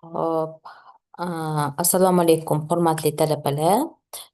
Hop. Assalomu alaykum, hurmatli talabalar.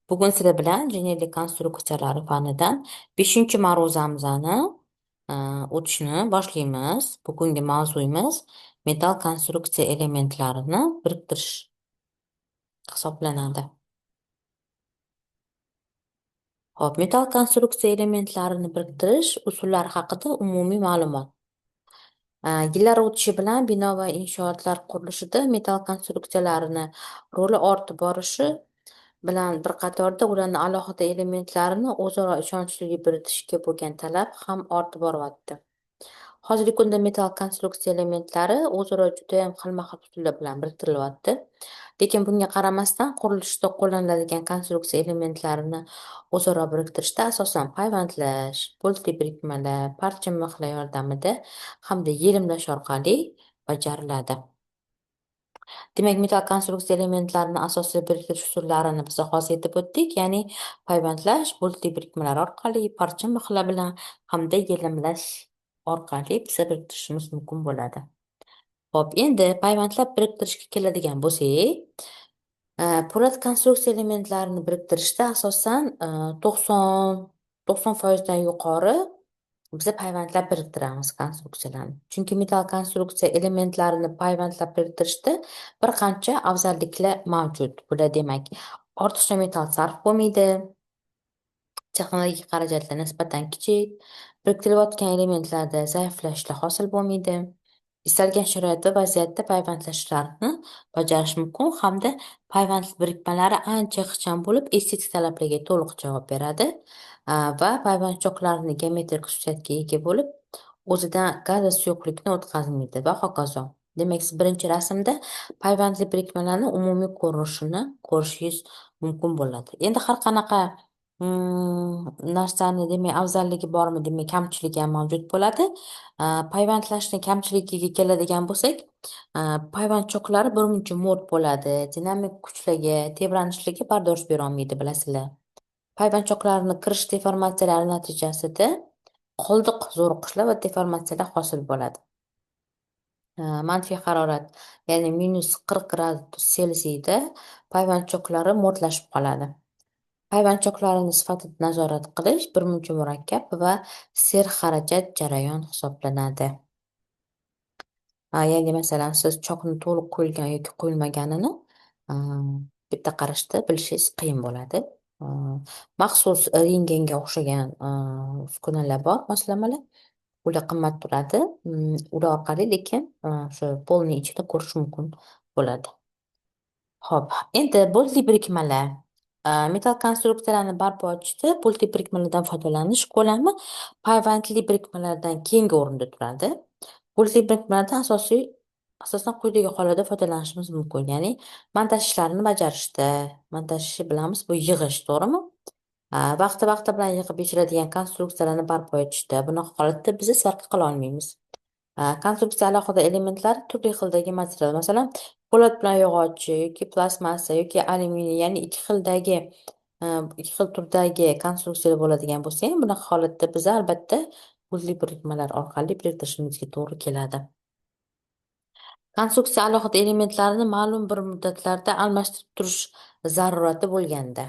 Bugun sizlar bilan injenerlik konstruksiyalari fanidan 5-ma'ruzamizni o'tishni boshlaymiz. Bugungi mavzuyimiz metall konstruksiya elementlarini biriktirish hisoblanadi. Hop, metall konstruksiya elementlarini biriktirish usullari haqida umumiy ma'lumot. Yillar o'tishi bilan bino va inshootlar qurilishida metall konstruksiyalarini roli ortib borishi bilan bir qatorda ularni alohida elementlarini o'zaro ishonchli biritishga bo'lgan talab ham ortib boryapti. Hozirgi kunda metall konstruksiya elementlari o'zaro judayam xilma-xil usullar bilan biriktiryapti. Lekin bunga qaramasdan qurilishda qo'llaniladigan konstruksiya elementlarini o'zaro biriktirishda asosan payvandlash, boltli birikmalar, parcha mixlar yordamida hamda yelimlash orqali bajariladi. Demak, metall konstruksiya elementlarini asosiy biriktirish usullarini biz hozir aytib o'tdik, ya'ni payvandlash, boltli birikmalar orqali, parcha mixlar bilan hamda yelimlash orqali biz biriktirishimiz mumkin bo'ladi. Xo'p, endi payvandlab biriktirishga keladigan bo'lsak, po'lat konstruksiya elementlarini biriktirishda asosan 90% dan yuqori biz payvandlab biriktiramiz konstruksiyalarni. Chunki metall konstruksiya elementlarini payvandlab biriktirishda bir qancha afzalliklar mavjud. Bular demak, ortiqcha metall sarf bo'lmaydi, texnologik xarajatlar nisbatan kichik, biriktirilayotgan elementlarda zaiflashlar hosil bo'lmaydi. Istalgan sharoit va vaziyatda payvandlashlarni bajarish mumkin hamda payvand birikmalari ancha ixcham bo'lib, estetik talablarga to'liq javob beradi va payvand choklarini geometrik xususiyatga ega bo'lib, o'zidan gaz va suyuqlikni o'tkazmaydi va hokazo. Demak, siz birinchi rasmda payvandli birikmalarni umumiy ko'rinishini ko'rishingiz mumkin bo'ladi. Endi har qanaqa narsani demak afzalligi bormi, demak kamchiligi ham mavjud bo'ladi. Payvandlashni kamchiligiga keladigan bo'lsak, payvand choklari birmuncha mo'rt bo'ladi, dinamik kuchlarga, tebranishligi bardosh berolmaydi, bilasizlar. Payvand choklarini kirish deformatsiyalari natijasida qoldiq zo'riqishlar va deformatsiyalar hosil bo'ladi. Manfiy harorat, ya'ni -40 gradus Selsiyda payvand choklari mo'rtlashib qoladi. Payvand choklarini sifatida nazorat qilish birmuncha murakkab va serxarajat jarayon hisoblanadi. Ya'ni masalan, siz chokni to'liq qo'yilgan yoki qo'yilmaganini bitta qarashda bilishingiz qiyin bo'ladi. Maxsus rentgenga o'xshagan uskunalar bor, moslamalar. Ular qimmat turadi. Ular orqali lekin o'sha polni ichida ko'rish mumkin bo'ladi. Xo'p, endi boltli birikmalar. Metall konstruksiyalarni barpo etishda boltli birikmalardan foydalanish ko'lami payvandli birikmalardan keyingi o'rinda turadi. Boltli birikmalardan asosan quyidagi hollarda foydalanishimiz mumkin. Ya'ni montaj ishlarini bajarishda, montaj ishi bilamiz, bu yig'ish, to'g'rimi? Vaqti bilan yig'ib yechiladigan konstruksiyalarni barpo etishda, bunaqa holatda biz sarf qila olmaymiz. Konstruksiya alohida elementlari turli xildagi material, masalan, po'lat bilan yog'ochchi yoki plastmassa yoki alyuminiy, ya'ni ikki xil turdagi konstruksiyalar bo'ladigan bo'lsa ham, bunaqa holatda biz albatta boltli birikmalar orqali biriktirishimizga to'g'ri keladi. Konstruksiya alohida elementlarini ma'lum bir muddatlarda almashtirib turish zarurati bo'lganda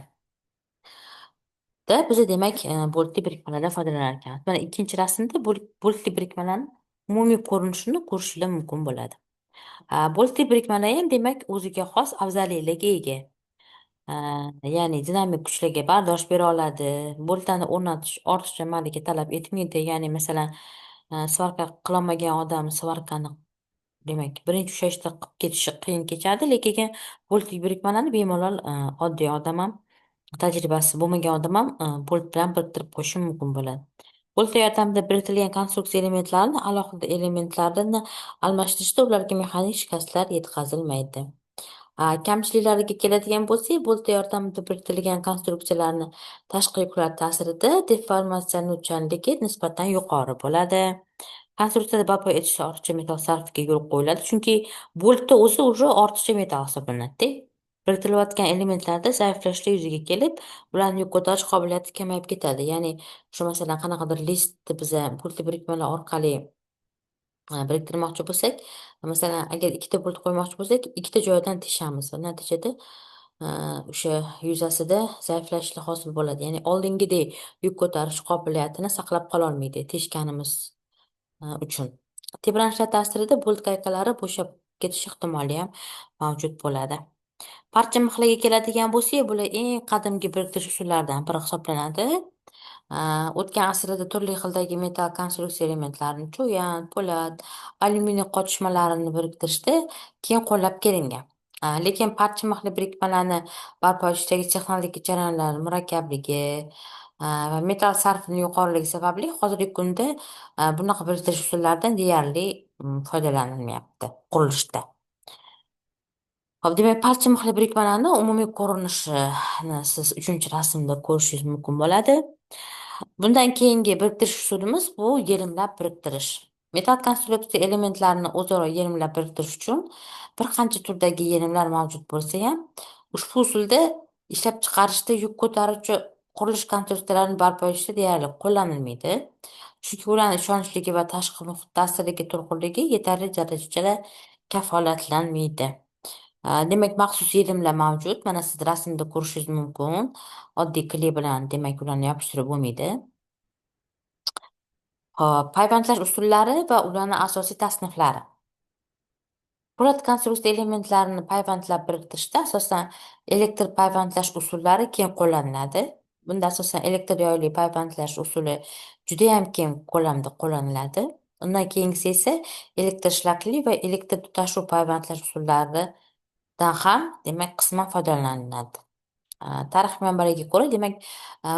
biz demak boltli birikmalardan foydalanar ekanmiz. Mana ikkinchi rasmda boltli birikmalarni umumiy ko'rinishini ko'rishingiz mumkin bo'ladi. Boltli birikmalar ham demak o'ziga xos afzalliklarga ega. Ya'ni dinamik kuchlarga bardosh bera oladi. Boltani o'rnatish ortiqcha malaka talab etmaydi. Ya'ni masalan, svarka qilolmagan odam svarkani demak birinchi ushlayishda qilib ketishi qiyin kechadi, lekin boltli birikmalarni bemalol oddiy odam ham, tajribasi bo'lmagan odam ham bolt bilan biriktirib qo'yishi mumkin bo'ladi. Boltlar yordamida biritilgan konstruksiya elementlarini alohida elementlarini almashtirishda ularga mexanik shikastlar yetkazilmaydi. Kamchiliklariga keladigan bo'lsak, boltlar yordamida biritilgan konstruksiyalarni tashqi yuklar ta'sirida deformatsionuvchanligi nisbatan yuqori bo'ladi. Konstruksiyada barpo etishda ortiqcha metall sarfiga yo'l qo'yiladi, chunki boltda o'zi уже ortiqcha metall hisoblanadi. Biriktilayotgan elementlarda zaiflashlar yuzaga kelib, ularni yuk ko'tarish qobiliyati kamayib ketadi. Ya'ni shu masalan qanaqadir listni biz boltli birikmalar orqali biriktirmoqchi bo'lsak, masalan, agar ikkita bolt qo'ymoqchi bo'lsak, ikkita joydan teshamiz va natijada o'sha yuzasida zaiflashish hosil bo'ladi. Ya'ni oldingidek yuk ko'tarish qobiliyatini saqlab qololmaydi teshganimiz uchun. Tebranishlar ta'sirida bolt gaykalari bo'shab ketish ehtimoli ham mavjud bo'ladi. Parcha mixlariga keladigan bo'lsak, bular eng qadimgi biriktirish usullaridan biri hisoblanadi. O'tgan asrda turli xildagi metall konstruksiya elementlarini cho'yan, po'lat, alyuminiy qotishmalarini biriktirishda keng qo'llab kelingan. Lekin parcha mixli birikmalarni barpo etishdagi texnik jarayonlar murakkabligi va metall sarfining yuqoriligi sababli hozirgi kunda bunaqa biriktish usullaridan deyarli foydalanilmayapti qurilishda. Hop, demak, parcha mixli birikmalarni umumiy ko'rinishini siz 3-rasmda ko'rishingiz mumkin bo'ladi. Bundan keyingi biriktirish usulimiz bu yelimlab biriktirish. Metall konstruksiya elementlarini o'zaro yelimlab biriktirish uchun bir qancha turdagi yelimlar mavjud bo'lsa ham, ushbu usulda ishlab chiqarishda yuk ko'taruvchi qurilish konstruksiyalarini barpo etishda deyarli qo'llanilmaydi. Chunki ularning ishonchliligi va tashqi muhit ta'siridagi turg'unligi yetarli darajada kafolatlanmaydi. Demak, maxsus yelimlar mavjud. Mana siz rasmda ko'rishingiz mumkin. Oddiy kley bilan, demak, ularni yopishtirib bo'lmaydi. Hop, payvandlash usullari va ularning asosiy tasniflari. Po'lat konstruksiya elementlarini payvandlab biriktirishda asosan elektr payvandlash usullari keng qo'llaniladi. Bunda asosan elektr yoyli payvandlash usuli juda ham keng ko'lamda qo'llaniladi. Undan keyingisi esa elektr shlakli va elektr tutashuv payvandlash usullaridan ham, demak, qisman foydalaniladi. Tarix manbalariga ko'ra, demak,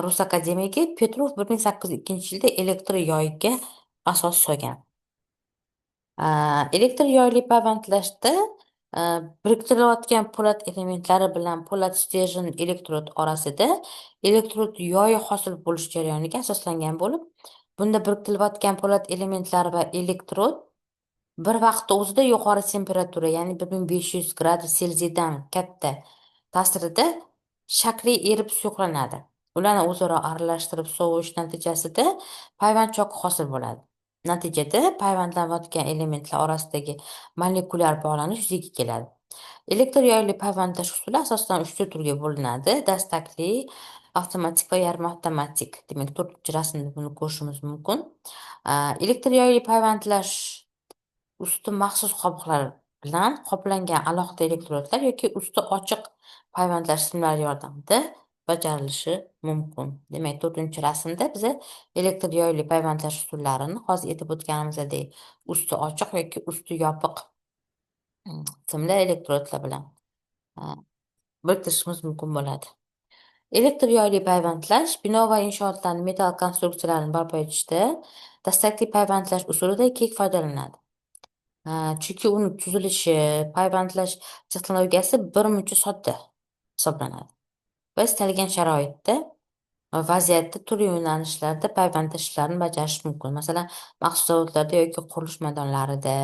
Rus akademigi Petrov 1802-yilda elektr yoyiga asos solgan. Elektr yoyli payvandlashda biriktirilayotgan po'lat elementlari bilan po'lat stержень elektrod orasida elektrod yoyi hosil bo'lish jarayoniga asoslangan bo'lib, bunda biriktirilayotgan po'lat elementlar va elektrod bir vaqtda o'zida yuqori temperatura, ya'ni 1500 gradus Selsiydan katta ta'sirida shakli erib suyuqlanadi. Ularni o'zaro aralashtirib sovish natijasida payvand choki hosil bo'ladi. Natijada payvandlanayotgan elementlar orasidagi molekulyar bog'lanish yuzaga keladi. Elektr yoyli payvandlash usuli asosan 3 turga bo'linadi: dastakli, avtomatik va yarim avtomatik. Demak, 4-rasmda buni ko'rishimiz mumkin. Elektr yoyli payvandlash usti maxsus qobiqlar bilan qoplangan alohida elektrodlar yoki usti ochiq payvandlash simlari yordamida bajarilishi mumkin. Demak, 4-rasmda biza elektr yoyli payvandlash usullarini hozir aytib o'tganimizdek usti ochiq yoki usti yopiq simli elektrodlar bilan biriktirishimiz mumkin bo'ladi. Elektr yoyli payvandlash bino va inshootlarning metall konstruksiyalarini barpo etishda dastlabki payvandlash usulidan keng foydalaniladi. Chunki uni tuzilishi, payvandlash texnologiyasi birmuncha sodda hisoblanadi va istalgan sharoitda va vaziyatda turli yo'nalishlarda payvandlash ishlarini bajarish mumkin. Masalan, maxsus zavodlarda yoki qurilish maydonlarida,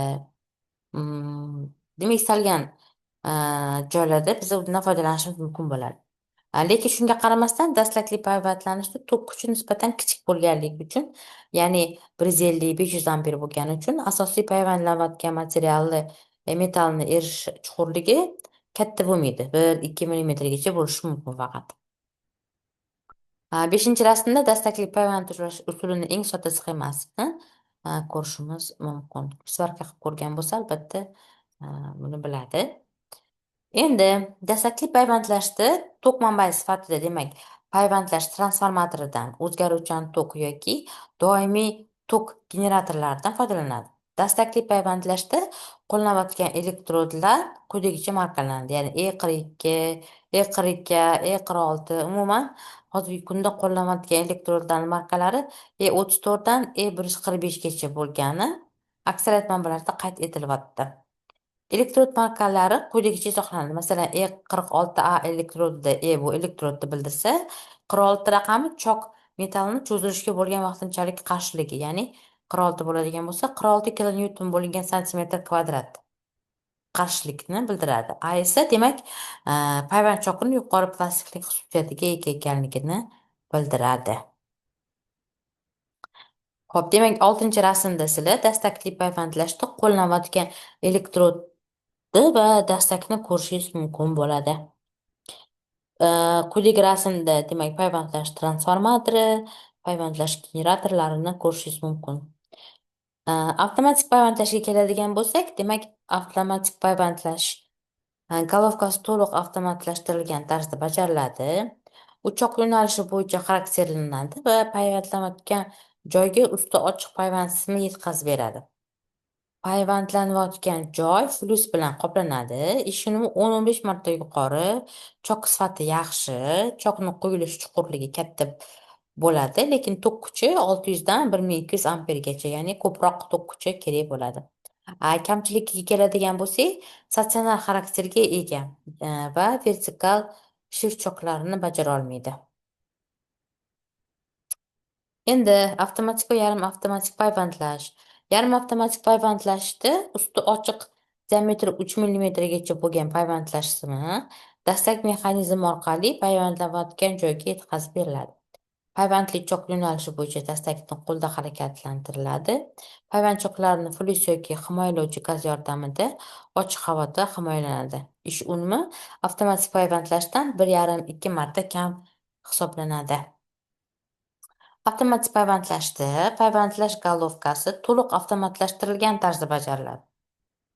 demak, istalgan joylarda biz undan foydalanishimiz mumkin bo'ladi. Lekin shunga qaramasdan dastlabki payvandlanishda tok kuchi nisbatan kichik bo'lganligi uchun, ya'ni 150-500 amper bo'lgani uchun asosiy payvandlanayotgan materialni metallni erish chuqurligi katta bo'lmaydi. 1-2 millimetrgacha bo'lishi mumkin faqat. 5-rasmda dastlabki payvandlash usulining eng sodda sxemasini ko'rishimiz mumkin. Svarka qilib ko'rgan bo'lsa, albatta buni biladi. Endi dastlabki payvandlashda tok manbai sifatida, demak, payvandlash transformatoridan o'zgaruvchan tok yoki doimiy tok generatorlaridan foydalanadi. Dastlabki payvandlashda qo'llanayotgan elektrodlar quyidagicha markalanadi, ya'ni E42, E42, E46. Umuman hozirgi kunda qo'llanayotgan elektrodlarning markalari E34 dan E145 gacha bo'lgani aksariyat manbalarda qayd etilyapti. Elektrod markalari quyidagicha izohlanadi. Masalan, E46A elektrodida E bu elektrodni bildirsa, 46 raqami chok metallni cho'zilishga bo'lgan vaqtinchalik qarshiligi, ya'ni 46 bo'ladigan bo'lsa, 46 kilonewton bo'lingan santimetr kvadrat qarshilikni bildiradi. A esa, demak, payvand chokining yuqori plastiklik xususiyatiga ega ekanligini bildiradi. Xo'p, demak, 6-chi rasmda sizlar dastakli payvandlashda qo'llaniladigan elektrodni va dastakni ko'rishingiz mumkin bo'ladi. Quyidagi rasmda demak payvandlash transformatori, payvandlash generatorlarini ko'rishingiz mumkin. Avtomatik payvandlashga keladigan bo'lsak, demak, avtomatik payvandlash golovkasi to'liq avtomatlashtirilgan tarzda bajariladi. Uchoq yo'nalishi bo'yicha xarakterlanadi va payvandlanayotgan joyga usti ochiq payvand simini yetkazib beradi. Payvandlanayotgan joy flyus bilan qoplanadi. Ish unumi 10-15 marta yuqori, chok sifati yaxshi, chokni quyilish chuqurligi katta bo'ladi, lekin tok kuchi 600 dan 1200 ampergacha, ya'ni ko'proq tok kuchi kerak bo'ladi. Kamchiligiga keladigan bo'lsak, statsionar xarakterga ega va vertikal shift choklarini bajara olmaydi. Endi avtomatik va yarim avtomatik payvandlash. Yarim avtomatik payvandlashda usti ochiq diametri 3 gacha bo'lgan payvandlash simi dastak mexanizmi orqali payvandlanayotgan joyga yetkazib beriladi. Payvandli chok yo'nalishi bo'yicha dastakni qo'lda harakatlantiriladi. Payvand choklarini flyus yoki himoyalovchi gaz yordamida ochiq havoda himoyalanadi. Ish unumi avtomatik payvandlashdan 1,5-2 marta kam hisoblanadi. Avtomatik payvandlashda payvandlash golovkasi to'liq avtomatlashtirilgan tarzda bajariladi.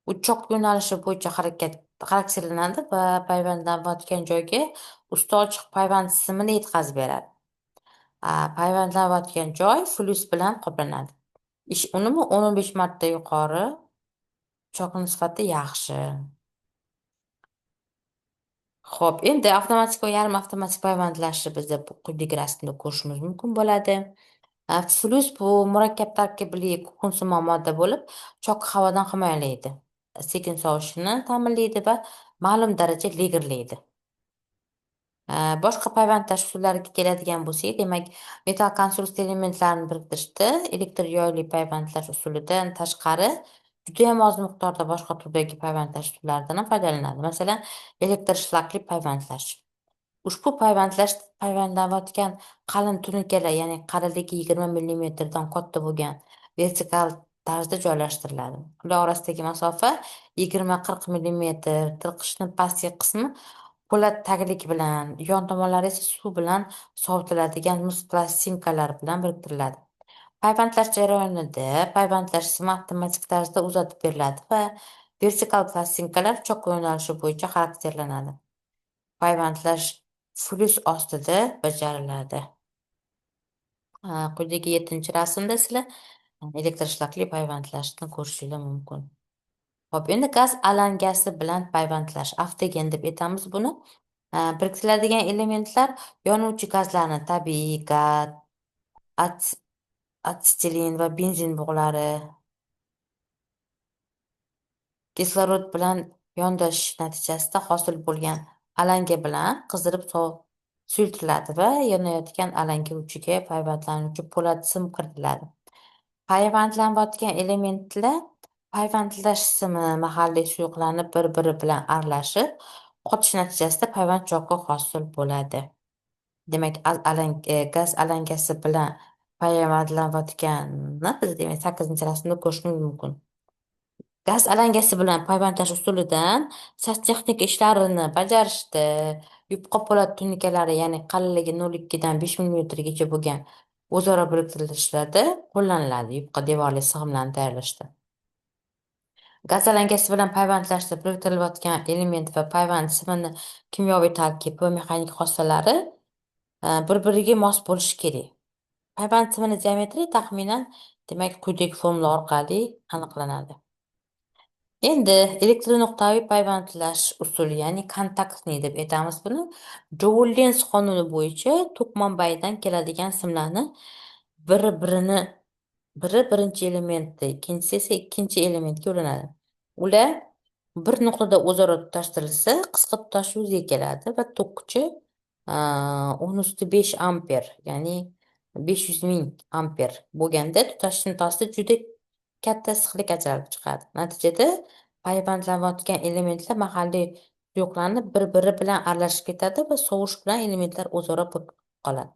U choq yo'nalishi bo'yicha xarakterlanadi va payvandlanayotgan joyga usti ochiq payvand simini yetkazib beradi. Payvandlanayotgan joy flyus bilan qoplanadi. Ish unumi 10-15 marta yuqori, chokni sifati yaxshi. Xo'p, endi avtomatik va yarim avtomatik payvandlashni bizda quyidagi rasmda ko'rishimiz mumkin bo'ladi. Flyus bu murakkab tarkibli kukunsimon modda bo'lib, chok havodan himoyalaydi, sekin sovishini ta'minlaydi va ma'lum darajada legirlaydi. Boshqa payvandlash usullariga keladigan bo'lsak, demak, metall konstruksiya elementlarini biriktirishda elektr yoyli payvandlash usulidan tashqari judayam oz miqdorda boshqa turdagi payvandlash usullaridan ham foydalaniladi. Masalan, elektr shlakli payvandlash. Ushbu payvandlanayotgan qalin tunikalar, ya'ni qalinligi 20 dan katta bo'lgan vertikal tarzda joylashtiriladi. Ular orasidagi masofa 20-40 tirqishni pastki qismi po'lat taglik bilan, yon tomonlari esa suv bilan sovitiladigan muz plastinkalar bilan biriktiriladi. Payvandlash jarayonida payvandlash simi avtomatik tarzda uzatib beriladi va vertikal plastinkalar chok yo'nalishi bo'yicha xarakterlanadi. Payvandlash flyus ostida bajariladi. Quyidagi 7-chi rasmda sizlar elektr shlakli payvandlashni ko'rishingiz mumkin. Xo'p, endi gaz alangasi bilan payvandlash, avtogen deb aytamiz buni. Biriktiriladigan elementlar yonuvchi gazlarni tabiiy gaz, atsetilin va benzin bug'lari kislorod bilan yondashish natijasida hosil bo'lgan alanga bilan qizdirib suyultiriladi va yonayotgan alanga uchiga payvandlanuvchi po'lat sim kiritiladi. Payvandlanayotgan elementlar payvandlash simi mahalliy suyuqlanib bir-biri bilan aralashib, qotish natijasida payvand choki hosil bo'ladi. Demak, gaz alangasi bilan payvandlanayotganni biz demak 8-chi rasmda ko'rishimiz mumkin. Gaz alangasi bilan payvandlash usulidan texnika ishlarini bajarishda yupqa po'lat tunikalari, ya'ni qalinligi 0,2 dan 5 gacha bo'lgan o'zaro biriktirilishlarda qo'llaniladi yupqa devorli sig'imlarni tayyorlashda. Gaz alangasi bilan payvandlashda biriktirilayotgan element va payvand simini kimyoviy tarkibi va mexanik xossalari bir-biriga mos bo'lishi kerak. Payvand simini diametri taxminan demak quyidagi formula orqali aniqlanadi. Endi elektronuqtaviy payvandlash usuli, ya'ni kontaktli deb aytamiz buni. Joule-Lenz qonuni bo'yicha tok manbayidan keladigan simlarni biri birinchi elementda, ikkinchisi esa ikkinchi elementga ulanadi. Ular bir nuqtada o'zaro tutashtirilsa, qisqa tutash yuzaga keladi va tok kuchi 10⁵ amper, ya'ni 500,000 amper bo'lganda tutash nuqtasida juda katta issiqlik ajralib chiqadi. Natijada payvandlanayotgan elementlar mahalliy suyuqlanib bir-biri bilan aralashib ketadi va sovish bilan elementlar o'zaro qoladi.